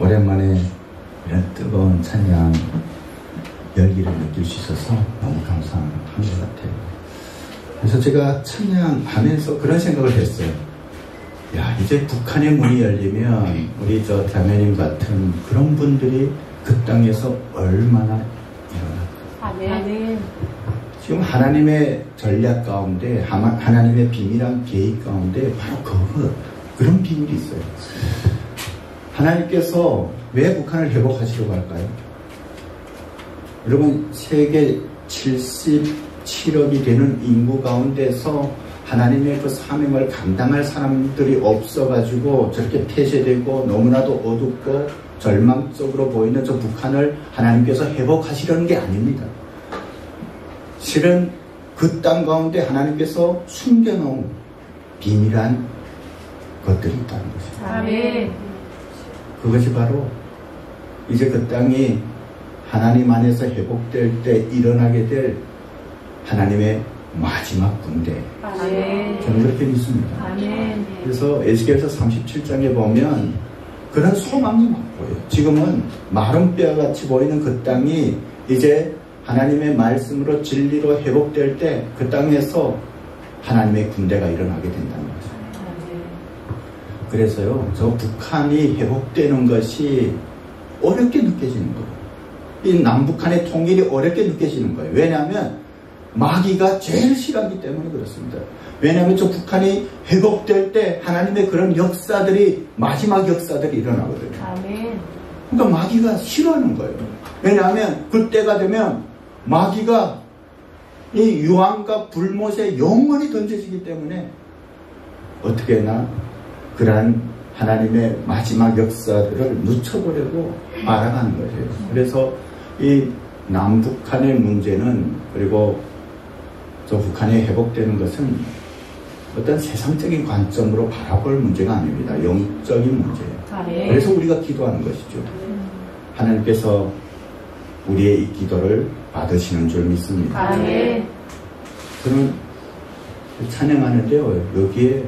오랜만에 이런 뜨거운 찬양 열기를 느낄 수 있어서 너무 감사한 것 같아요. 그래서 제가 찬양하면서 그런 생각을 했어요. 야, 이제 북한의 문이 열리면 우리 저 대면님 같은 그런 분들이 그 땅에서 얼마나 일어날까. 아멘. 지금 하나님의 전략 가운데, 하나님의 비밀한 계획 가운데 바로 그런 비밀이 있어요. 하나님께서 왜 북한을 회복하시려고 할까요? 여러분, 세계 77억이 되는 인구 가운데서 하나님의 그 사명을 감당할 사람들이 없어가지고 저렇게 폐쇄되고 너무나도 어둡고 절망적으로 보이는 저 북한을 하나님께서 회복하시려는 게 아닙니다. 실은 그 땅 가운데 하나님께서 숨겨놓은 비밀한 것들이 있다는 것입니다. 아멘. 그것이 바로 이제 그 땅이 하나님 안에서 회복될 때 일어나게 될 하나님의 마지막 군대. 아멘. 저는 그렇게 믿습니다. 아멘. 그래서 에스겔서 37장에 보면 그런 소망이 막 보여요. 지금은 마른 뼈같이 보이는 그 땅이 이제 하나님의 말씀으로 진리로 회복될 때 그 땅에서 하나님의 군대가 일어나게 된다는 거죠. 그래서요, 저 북한이 회복되는 것이 어렵게 느껴지는 거예요. 이 남북한의 통일이 어렵게 느껴지는 거예요. 왜냐하면 마귀가 제일 싫어하기 때문에 그렇습니다. 왜냐하면 저 북한이 회복될 때 하나님의 그런 역사들이, 마지막 역사들이 일어나거든요. 아멘. 그러니까 마귀가 싫어하는 거예요. 왜냐하면 그때가 되면 마귀가 이 유황과 불못에 영원히 던져지기 때문에 어떻게 해나 그러한 하나님의 마지막 역사들을 묻혀보려고 알아가는 거예요. 그래서 이 남북한의 문제는, 그리고 저 북한이 회복되는 것은 어떤 세상적인 관점으로 바라볼 문제가 아닙니다. 영적인 문제예요. 그래서 우리가 기도하는 것이죠. 하나님께서 우리의 이 기도를 받으시는 줄 믿습니다. 아멘. 저는 찬양하는데요, 여기에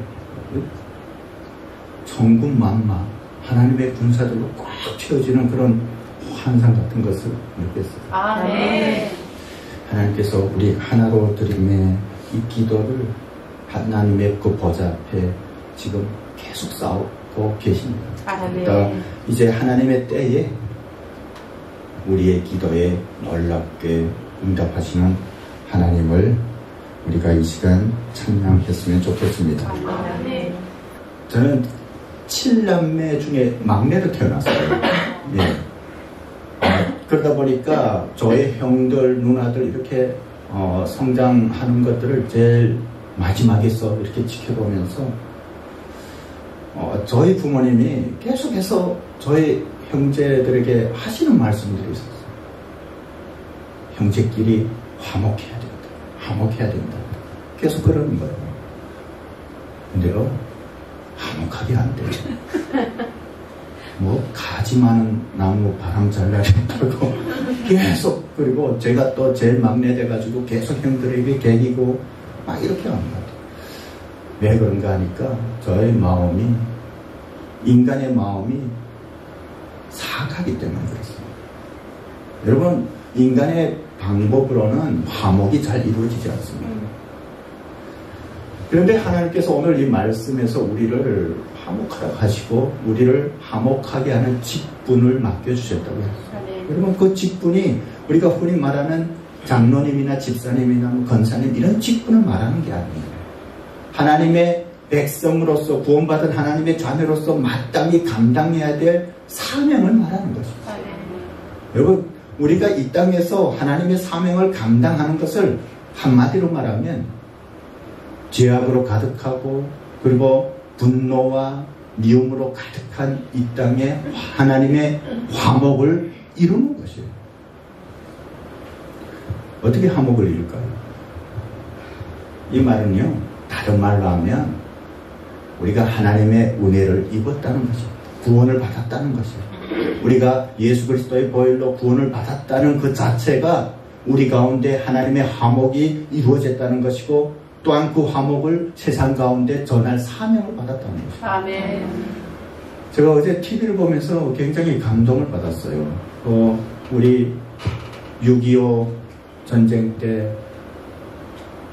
천군만마 하나님의 군사들로 꽉 채워지는 그런 환상 같은 것을 느꼈어요. 아멘. 하나님께서 우리 하나로 드림의 이 기도를 하나님의 그 보좌 앞에 지금 계속 싸우고 계십니다. 그러니까 이제 하나님의 때에 우리의 기도에 놀랍게 응답하시는 하나님을 우리가 이 시간 찬양했으면 좋겠습니다. 아멘. 저는 7남매 중에 막내로 태어났어요. 예. 그러다 보니까 저의 형들, 누나들 이렇게 성장하는 것들을 제일 마지막에서 이렇게 지켜보면서 저희 부모님이 계속해서 저희 형제들에게 하시는 말씀들이 있었어요. 형제끼리 화목해야 된다. 화목해야 된다. 계속 그러는 거예요. 근데요, 화목하게 안 돼요. 뭐 가지 많은 나무 바람 잘 나겠다고 계속, 그리고 제가 또 제일 막내 돼가지고 계속 형들에게 개기고 막 이렇게 하는 것 같아요. 왜 그런가 하니까 저의 마음이, 인간의 마음이 사악하기 때문에 그렇습니다. 여러분, 인간의 방법으로는 화목이 잘 이루어지지 않습니다. 그런데 하나님께서 오늘 이 말씀에서 우리를 화목하라고 하시고 우리를 화목하게 하는 직분을 맡겨주셨다고 해요. 여러분, 그 직분이 우리가 흔히 말하는 장로님이나 집사님이나 권사님 이런 직분을 말하는 게 아니에요. 하나님의 백성으로서, 구원받은 하나님의 자녀로서 마땅히 감당해야 될 사명을 말하는 것입니다. 여러분, 우리가 이 땅에서 하나님의 사명을 감당하는 것을 한마디로 말하면 죄악으로 가득하고 그리고 분노와 미움으로 가득한 이 땅에 하나님의 화목을 이루는 것이에요. 어떻게 화목을 이룰까요? 이 말은요, 다른 말로 하면 우리가 하나님의 은혜를 입었다는 것입니다. 구원을 받았다는 것입니다. 우리가 예수 그리스도의 보혈로 구원을 받았다는 그 자체가 우리 가운데 하나님의 화목이 이루어졌다는 것이고, 또한 그 화목을 세상 가운데 전할 사명을 받았다는 것입니다. 아멘. 제가 어제 TV를 보면서 굉장히 감동을 받았어요. 우리 6.25 전쟁 때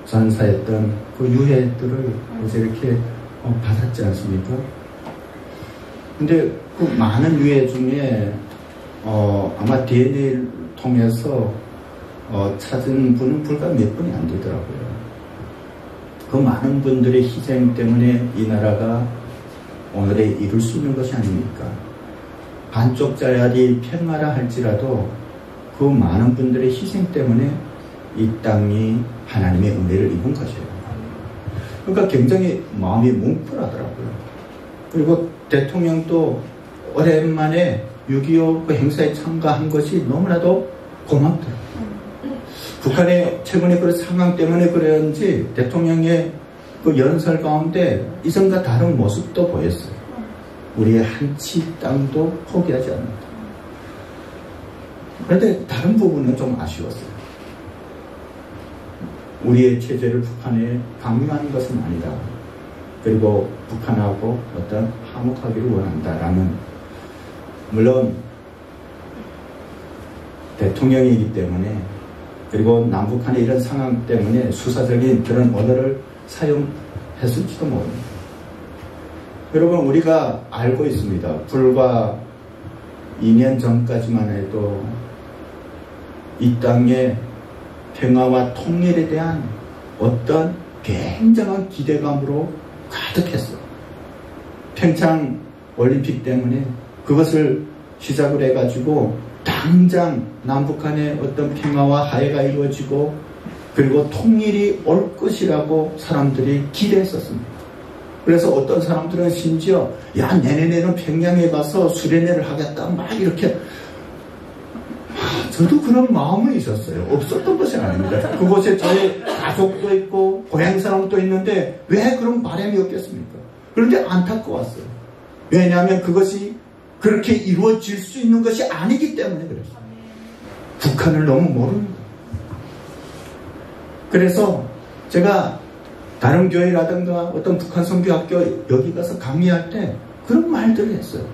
전사했던 그 유해들을 어제 이렇게 받았지 않습니까? 근데 그 많은 유해 중에 아마 DNA를 통해서 찾은 분은 불과 몇 분이 안 되더라고요. 그 많은 분들의 희생 때문에 이 나라가 오늘에 이룰 수 있는 것이 아닙니까? 반쪽짜리 평화라 할지라도 그 많은 분들의 희생 때문에 이 땅이 하나님의 은혜를 입은 것이에요. 그러니까 굉장히 마음이 뭉클하더라고요. 그리고 대통령도 오랜만에 6.25 그 행사에 참가한 것이 너무나도 고맙더라고요. 북한의 최근에 그런 상황 때문에 그런지 대통령의 그 연설 가운데 이전과 다른 모습도 보였어요. 우리의 한치 땅도 포기하지 않는다. 그런데 다른 부분은 좀 아쉬웠어요. 우리의 체제를 북한에 강요하는 것은 아니다. 그리고 북한하고 어떤 화목하기를 원한다라는, 물론 대통령이기 때문에, 그리고 남북한의 이런 상황 때문에 수사적인 그런 언어를 사용했을지도 모릅니다. 여러분, 우리가 알고 있습니다. 불과 2년 전까지만 해도 이 땅의 평화와 통일에 대한 어떤 굉장한 기대감으로 가득했어요. 평창 올림픽 때문에 그것을 시작을 해가지고 당장 남북한의 어떤 평화와 화해가 이루어지고 그리고 통일이 올 것이라고 사람들이 기대했었습니다. 그래서 어떤 사람들은 심지어 내년에는 평양에 가서 수련회를 하겠다 막 이렇게, 저도 그런 마음은 있었어요. 없었던 것이 아닙니다. 그곳에 저의 가족도 있고 고향 사람도 있는데 왜 그런 바람이 없겠습니까? 그런데 안타까웠어요. 왜냐하면 그것이 그렇게 이루어질 수 있는 것이 아니기 때문에 그랬어요. 북한을 너무 모르는 거예요. 그래서 제가 다른 교회라든가 어떤 북한 선교학교 여기 가서 강의할 때 그런 말들을 했어요.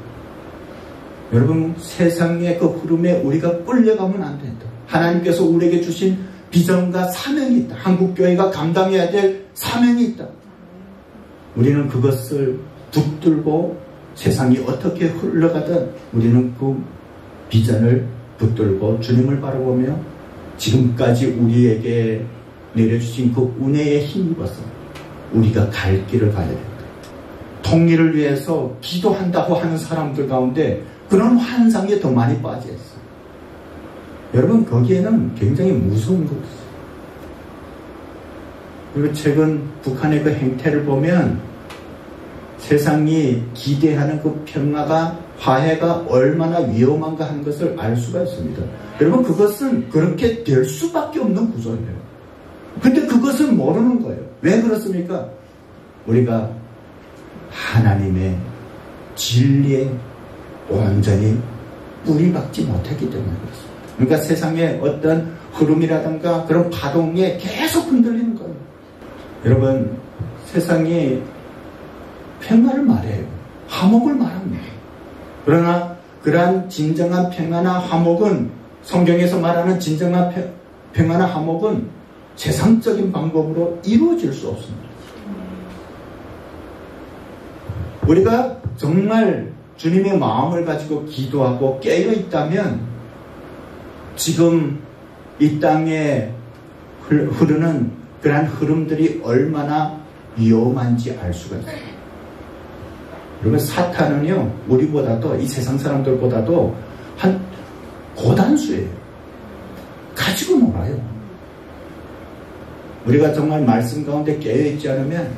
여러분, 세상의 그 흐름에 우리가 끌려가면 안 된다. 하나님께서 우리에게 주신 비전과 사명이 있다. 한국교회가 감당해야 될 사명이 있다. 우리는 그것을 붙들고 세상이 어떻게 흘러가든 우리는 그 비전을 붙들고 주님을 바라보며 지금까지 우리에게 내려주신 그 은혜에 힘입어서 우리가 갈 길을 가야 된다. 통일을 위해서 기도한다고 하는 사람들 가운데 그런 환상에 더 많이 빠져 있어요. 여러분, 거기에는 굉장히 무서운 것이 있어요. 그리고 최근 북한의 그 행태를 보면 세상이 기대하는 그 평화가, 화해가 얼마나 위험한가 하는 것을 알 수가 있습니다. 여러분, 그것은 그렇게 될 수밖에 없는 구조예요. 근데 그것을 모르는 거예요. 왜 그렇습니까? 우리가 하나님의 진리에 온전히 뿌리박지 못했기 때문에 그렇습니다. 그러니까 세상의 어떤 흐름이라든가 그런 파동에 계속 흔들리는 거예요. 여러분, 세상이 평화를 말해요. 화목을 말합니다. 그러나 그러한 진정한 평화나 화목은, 성경에서 말하는 진정한 평화나 화목은 세상적인 방법으로 이루어질 수 없습니다. 우리가 정말 주님의 마음을 가지고 기도하고 깨어 있다면 지금 이 땅에 흐르는 그러한 흐름들이 얼마나 위험한지 알 수가 있어요. 여러분, 사탄은요, 우리보다도, 이 세상 사람들보다도 한 고단수예요. 가지고 놀아요. 우리가 정말 말씀 가운데 깨어있지 않으면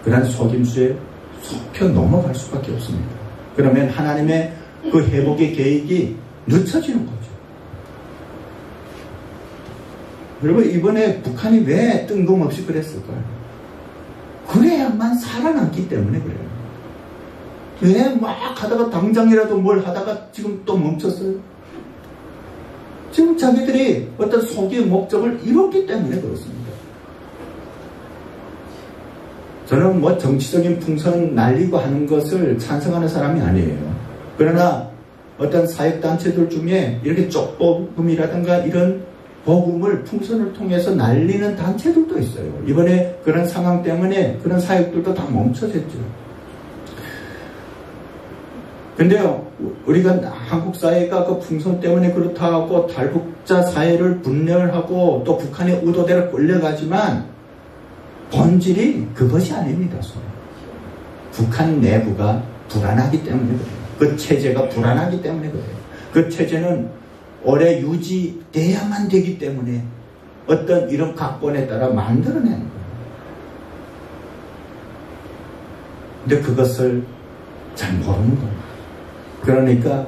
그러한 속임수에 속혀 넘어갈 수밖에 없습니다. 그러면 하나님의 그 회복의 계획이 늦춰지는 거죠. 여러분, 이번에 북한이 왜 뜬금없이 그랬을까요? 그래야만 살아남기 때문에 그래요. 왜 막 하다가 당장이라도 뭘 하다가 지금 또 멈췄어요? 지금 자기들이 어떤 소기의 목적을 이뤘기 때문에 그렇습니다. 저는 뭐 정치적인 풍선 날리고 하는 것을 찬성하는 사람이 아니에요. 그러나 어떤 사역단체들 중에 이렇게 쪽복음이라든가 이런 복음을 풍선을 통해서 날리는 단체들도 있어요. 이번에 그런 상황 때문에 그런 사역들도 다 멈춰졌죠. 근데 우리가 한국 사회가 그 풍선 때문에 그렇다고 탈북자 사회를 분열하고 또 북한의 의도대로 끌려가지만 본질이 그것이 아닙니다. 북한 내부가 불안하기 때문에 그래요. 그 체제가 불안하기 때문에 그래요. 그 체제는 오래 유지돼야만 되기 때문에 어떤 이런 각본에 따라 만들어내는 거예요. 근데 그것을 잘 모르는 거예요. 그러니까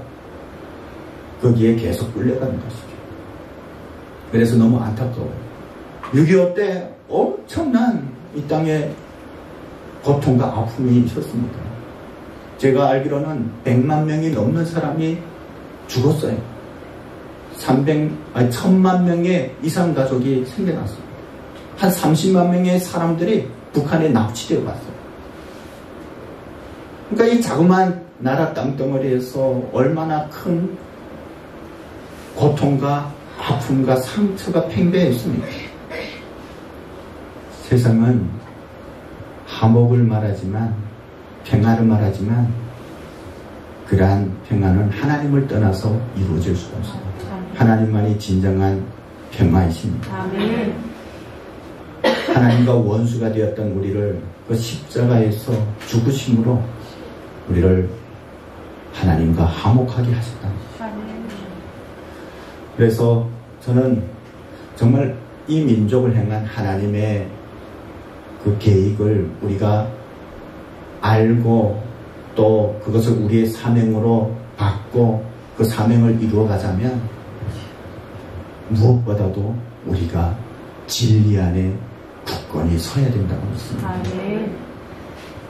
거기에 계속 끌려가는 것이죠. 그래서 너무 안타까워요. 6.25 때 엄청난 이 땅에 고통과 아픔이 있었습니다. 제가 알기로는 100만 명이 넘는 사람이 죽었어요. 1000만 명의 이상 가족이 생겨났어요. 한 30만 명의 사람들이 북한에 납치되어 갔어요. 그러니까 이 자그마한 나라 땅덩어리에서 얼마나 큰 고통과 아픔과 상처가 팽배했습니까? 세상은 화목을 말하지만 평화를 말하지만 그러한 평화는 하나님을 떠나서 이루어질 수가 없습니다. 하나님만이 진정한 평화이십니다. 아멘. 하나님과 원수가 되었던 우리를 그 십자가에서 죽으심으로 우리를 하나님과 화목하게 하셨다. 그래서 저는 정말 이 민족을 향한 하나님의 그 계획을 우리가 알고 또 그것을 우리의 사명으로 받고 그 사명을 이루어가자면 무엇보다도 우리가 진리 안에 굳건히 서야 된다고 믿습니다.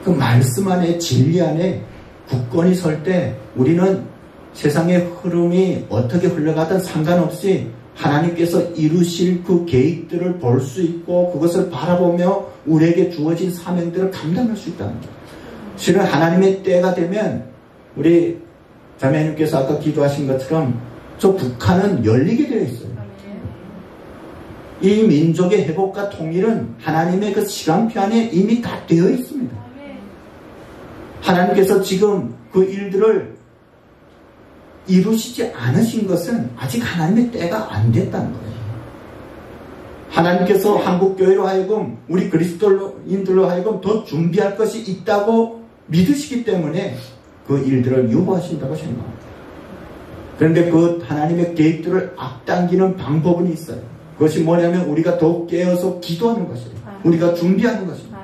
그 말씀 안에 진리 안에 굳건히 설 때 우리는 세상의 흐름이 어떻게 흘러가든 상관없이 하나님께서 이루실 그 계획들을 볼 수 있고 그것을 바라보며 우리에게 주어진 사명들을 감당할 수 있다는 거예요. 실은 하나님의 때가 되면 우리 자매님께서 아까 기도하신 것처럼 저 북한은 열리게 되어 있어요. 이 민족의 회복과 통일은 하나님의 그 시간표 안에 이미 다 되어 있습니다. 하나님께서 지금 그 일들을 이루시지 않으신 것은 아직 하나님의 때가 안 됐다는 거예요. 하나님께서 한국교회로 하여금 우리 그리스도인들로 하여금 더 준비할 것이 있다고 믿으시기 때문에 그 일들을 유보하신다고 생각합니다. 그런데 그 하나님의 계획들을 앞당기는 방법은 있어요. 그것이 뭐냐면 우리가 더욱 깨어서 기도하는 것이에요. 우리가 준비하는 것입니다.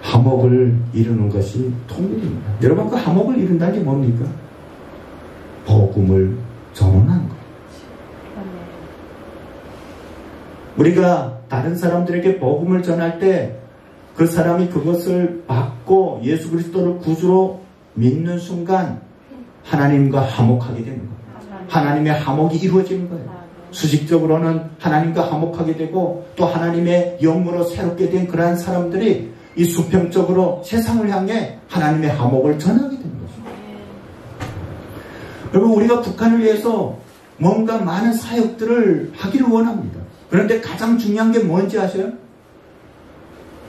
화목을 이루는 것이 통일입니다. 여러분 그 화목을 이룬다는 게 뭡니까? 복음을 전하는 거예요. 우리가 다른 사람들에게 복음을 전할 때 그 사람이 그것을 받고 예수 그리스도를 구주로 믿는 순간 하나님과 화목하게 되는 거예요. 하나님의 화목이 이루어지는 거예요. 수직적으로는 하나님과 화목하게 되고 또 하나님의 영으로 새롭게 된 그러한 사람들이 이 수평적으로 세상을 향해 하나님의 화목을 전하게 되는 거죠. 여러분 우리가 북한을 위해서 뭔가 많은 사역들을 하기를 원합니다. 그런데 가장 중요한 게 뭔지 아세요?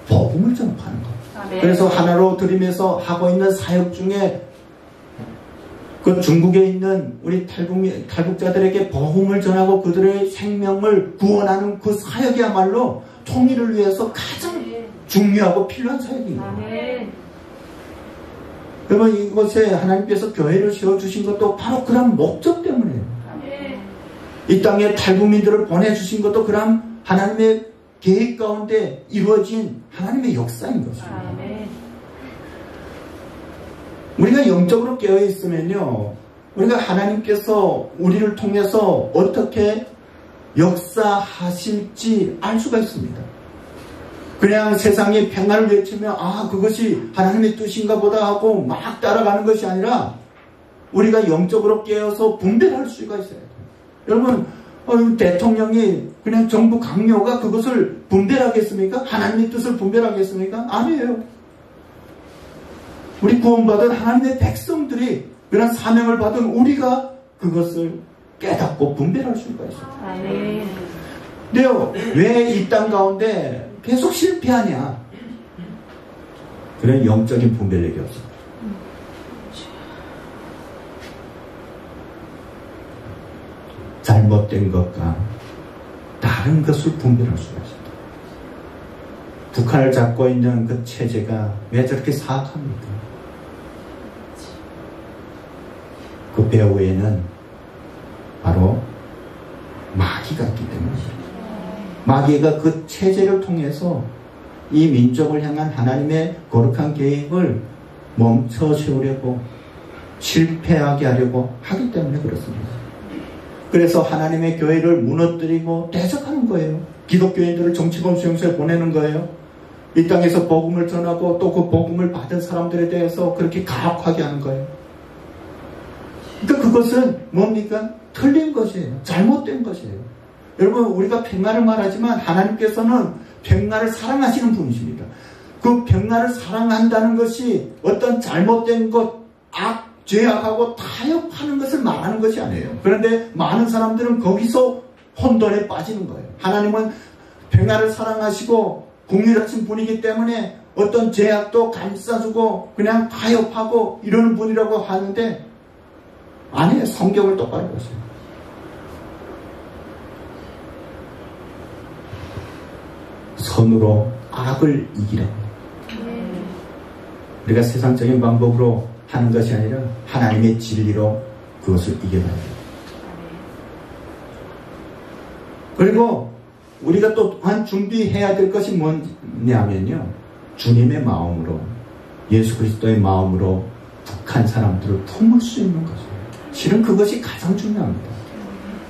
복음을 전파하는 거예요. 그래서 하나로 드림에서 하고 있는 사역 중에 그 중국에 있는 우리 탈북자들에게 복음을 전하고 그들의 생명을 구원하는 그 사역이야말로 통일을 위해서 가장 중요하고 필요한 사역입니다. 여러분 이곳에 하나님께서 교회를 세워주신 것도 바로 그런 목적 때문이에요. 이 땅에 탈북민들을 보내주신 것도 그런 하나님의 계획 가운데 이루어진 하나님의 역사인 것입니다. 우리가 영적으로 깨어있으면요 우리가 하나님께서 우리를 통해서 어떻게 역사하실지 알 수가 있습니다. 그냥 세상에 평화를 외치면 아 그것이 하나님의 뜻인가 보다 하고 막 따라가는 것이 아니라 우리가 영적으로 깨어서 분별할 수가 있어요. 여러분 대통령이 그냥 정부 강요가 그것을 분별하겠습니까? 하나님의 뜻을 분별하겠습니까? 아니에요. 우리 구원받은 하나님의 백성들이 그런 사명을 받은 우리가 그것을 깨닫고 분별할 수가 있어요. 아멘. 근데요, 왜 이 땅 가운데 계속 실패하냐? 그런 영적인 분별력이 없어요. 잘못된 것과 다른 것을 분별할 수가 있습니다. 북한을 잡고 있는 그 체제가 왜 저렇게 사악합니까? 그 배후에는 바로 마귀가 있기 때문이죠. 마귀가 그 체제를 통해서 이 민족을 향한 하나님의 거룩한 계획을 멈춰 세우려고 실패하게 하려고 하기 때문에 그렇습니다. 그래서 하나님의 교회를 무너뜨리고 대적하는 거예요. 기독교인들을 정치범 수용소에 보내는 거예요. 이 땅에서 복음을 전하고 또 그 복음을 받은 사람들에 대해서 그렇게 가혹하게 하는 거예요. 그러니까 그것은 뭡니까? 틀린 것이에요. 잘못된 것이에요. 여러분, 우리가 백날을 말하지만 하나님께서는 백날을 사랑하시는 분이십니다. 그 백날을 사랑한다는 것이 어떤 잘못된 것, 죄악하고 타협하는 것을 말하는 것이 아니에요. 그런데 많은 사람들은 거기서 혼돈에 빠지는 거예요. 하나님은 백날을 사랑하시고 긍휼하신 분이기 때문에 어떤 죄악도 감싸주고 그냥 타협하고 이러는 분이라고 하는데 아니에요. 성경을 똑바로 보세요. 선으로 악을 이기라고. 우리가 세상적인 방법으로 하는 것이 아니라 하나님의 진리로 그것을 이겨가야 돼요. 그리고 우리가 또한 준비해야 될 것이 뭐냐면요, 주님의 마음으로, 예수 그리스도의 마음으로 북한 사람들을 품을 수 있는 거죠. 실은 그것이 가장 중요합니다.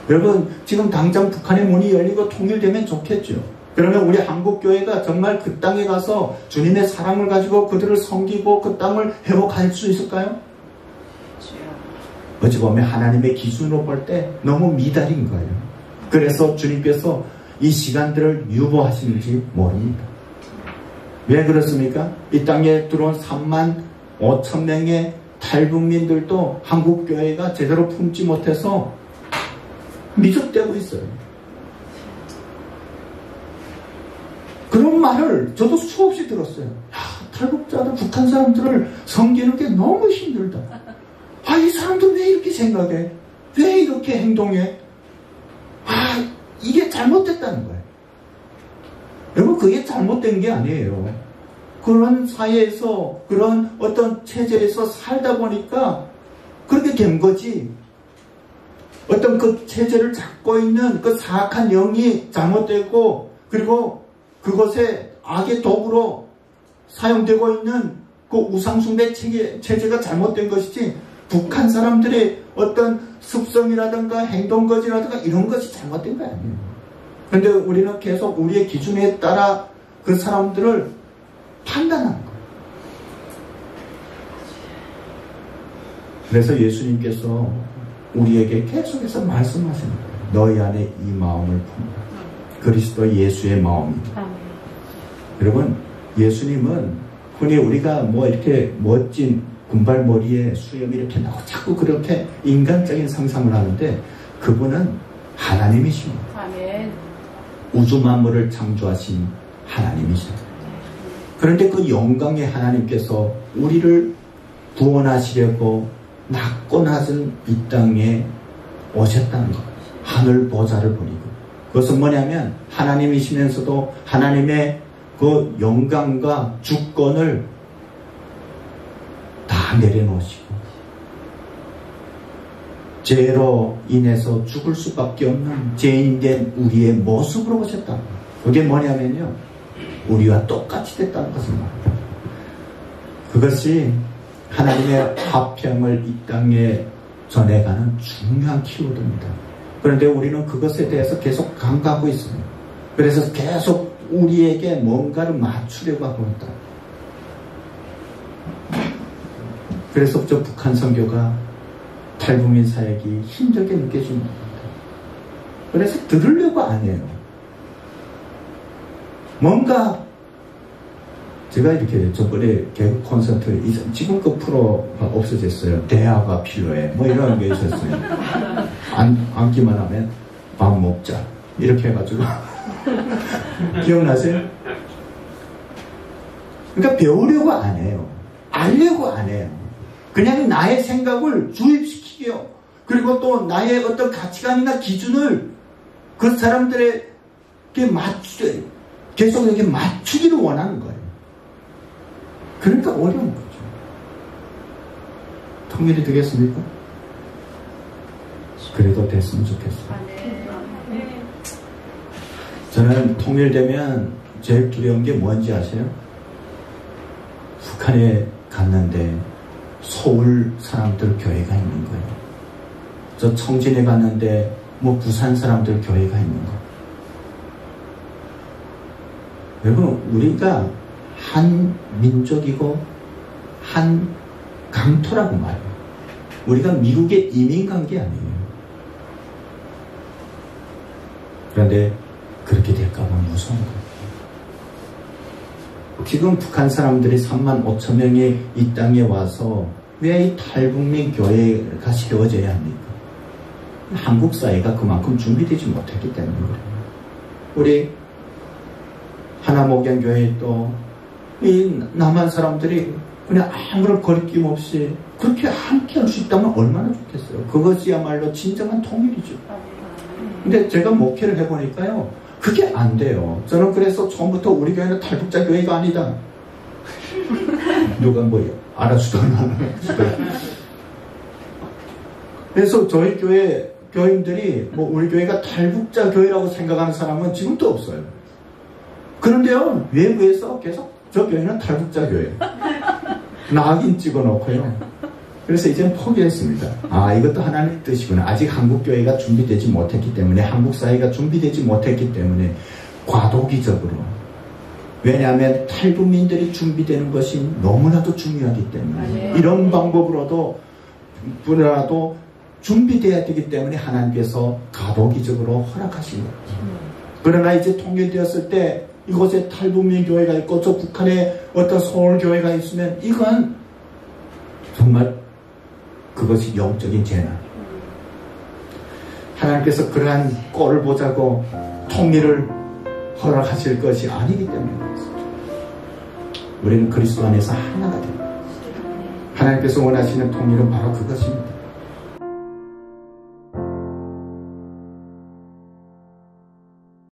여러분, 지금 당장 북한의 문이 열리고 통일되면 좋겠죠. 그러면 우리 한국교회가 정말 그 땅에 가서 주님의 사랑을 가지고 그들을 섬기고 그 땅을 회복할 수 있을까요? 어찌 보면 하나님의 기준으로 볼 때 너무 미달인 거예요. 그래서 주님께서 이 시간들을 유보하시는지 모릅니다. 왜 그렇습니까? 이 땅에 들어온 3만 5천 명의 탈북민들도 한국교회가 제대로 품지 못해서 미적되고 있어요. 그런 말을 저도 수없이 들었어요. 야, 탈북자들, 북한 사람들을 섬기는 게 너무 힘들다. 이 사람들 왜 이렇게 생각해? 왜 이렇게 행동해? 이게 잘못됐다는 거예요. 여러분, 그게 잘못된 게 아니에요. 그런 사회에서, 그런 어떤 체제에서 살다 보니까 그렇게 된 거지. 어떤 그 체제를 잡고 있는 그 사악한 영이 잘못되고, 그리고 그것에 악의 도구로 사용되고 있는 그 우상숭배 체제가 잘못된 것이지, 북한 사람들의 어떤 습성이라든가 행동거지라든가 이런 것이 잘못된 거 아니에요. 그런데 우리는 계속 우리의 기준에 따라 그 사람들을 판단하는 거예요. 그래서 예수님께서 우리에게 계속해서 말씀하시는 거예요. 너희 안에 이 마음을 품으라. 그리스도 예수의 마음입니다. 여러분, 예수님은 흔히 우리가 뭐 이렇게 멋진 군발머리에 수염이 이렇게 나고 자꾸 그렇게 인간적인 상상을 하는데 그분은 하나님이십니다. 아멘. 우주 만물을 창조하신 하나님이십니다. 그런데 그 영광의 하나님께서 우리를 구원하시려고 낮고 낮은 이 땅에 오셨다는 것. 하늘 보좌를 버리고. 그것은 뭐냐면 하나님이시면서도 하나님의 그 영광과 주권을 다 내려놓으시고 죄로 인해서 죽을 수밖에 없는 죄인된 우리의 모습으로 오셨다. 그게 뭐냐면요, 우리와 똑같이 됐다는 것을 말합니다. 그것이 하나님의 화평을 이 땅에 전해가는 중요한 키워드입니다. 그런데 우리는 그것에 대해서 계속 간과하고 있습니다. 그래서 계속 우리에게 뭔가를 맞추려고 하고 있다. 그래서 저 북한 선교가 탈북민 사역이 힘들게 느껴집니다. 그래서 들으려고 안 해요. 뭔가 제가 이렇게 저번에 개그 콘서트 지금 그 프로가 없어졌어요. 대화가 필요해 뭐 이런 게 있었어요. 앉기만 하면 밥 먹자 이렇게 해가지고 기억나세요? 그러니까 배우려고 안 해요. 알려고 안 해요. 그냥 나의 생각을 주입시키게요. 그리고 또 나의 어떤 가치관이나 기준을 그 사람들에게 계속 이렇게 맞추기를 원하는 거예요. 그러니까 어려운 거죠. 통일이 되겠습니까? 그래도 됐으면 좋겠어요. 저는 통일되면 제일 두려운 게 뭔지 아세요? 북한에 갔는데 서울 사람들 교회가 있는 거예요. 저 청진에 갔는데 뭐 부산 사람들 교회가 있는 거. 여러분, 우리가 한 민족이고 한 강토라고 말해요. 우리가 미국에 이민 간 게 아니에요. 그런데 그렇게 될까봐 무서운 거예요. 지금 북한 사람들이 3만 5천 명이 이 땅에 와서 왜 이 탈북민 교회가 세워져야 합니까? 한국 사회가 그만큼 준비되지 못했기 때문에 그래요. 우리 하나목양교회 또 이 남한 사람들이 그냥 아무런 거리낌 없이 그렇게 함께 할 수 있다면 얼마나 좋겠어요. 그것이야말로 진정한 통일이죠. 근데 제가 목회를 해보니까요, 그게 안 돼요. 저는 그래서 처음부터 우리 교회는 탈북자 교회가 아니다. 누가 뭐 알아주도 안 하는. 그래서 저희 교회 교인들이 뭐 우리 교회가 탈북자 교회라고 생각하는 사람은 지금도 없어요. 그런데요, 외부에서 계속 저 교회는 탈북자 교회. 낙인 찍어놓고요. 그래서 이제는 포기했습니다. 아, 이것도 하나님의 뜻이구나. 아직 한국 교회가 준비되지 못했기 때문에, 한국 사회가 준비되지 못했기 때문에 과도기적으로. 왜냐하면 탈북민들이 준비되는 것이 너무나도 중요하기 때문에 이런 방법으로도 준비되어야 되기 때문에 하나님께서 과도기적으로 허락하신 거예요. 그러나 이제 통일되었을 때 이곳에 탈북민 교회가 있고 저 북한에 어떤 서울 교회가 있으면 이건 정말 그것이 영적인 재난. 하나님께서 그러한 꼴을 보자고 통일을 허락하실 것이 아니기 때문에 그렇습니다. 우리는 그리스도 안에서 하나가 됩니다. 하나님께서 원하시는 통일은 바로 그것입니다.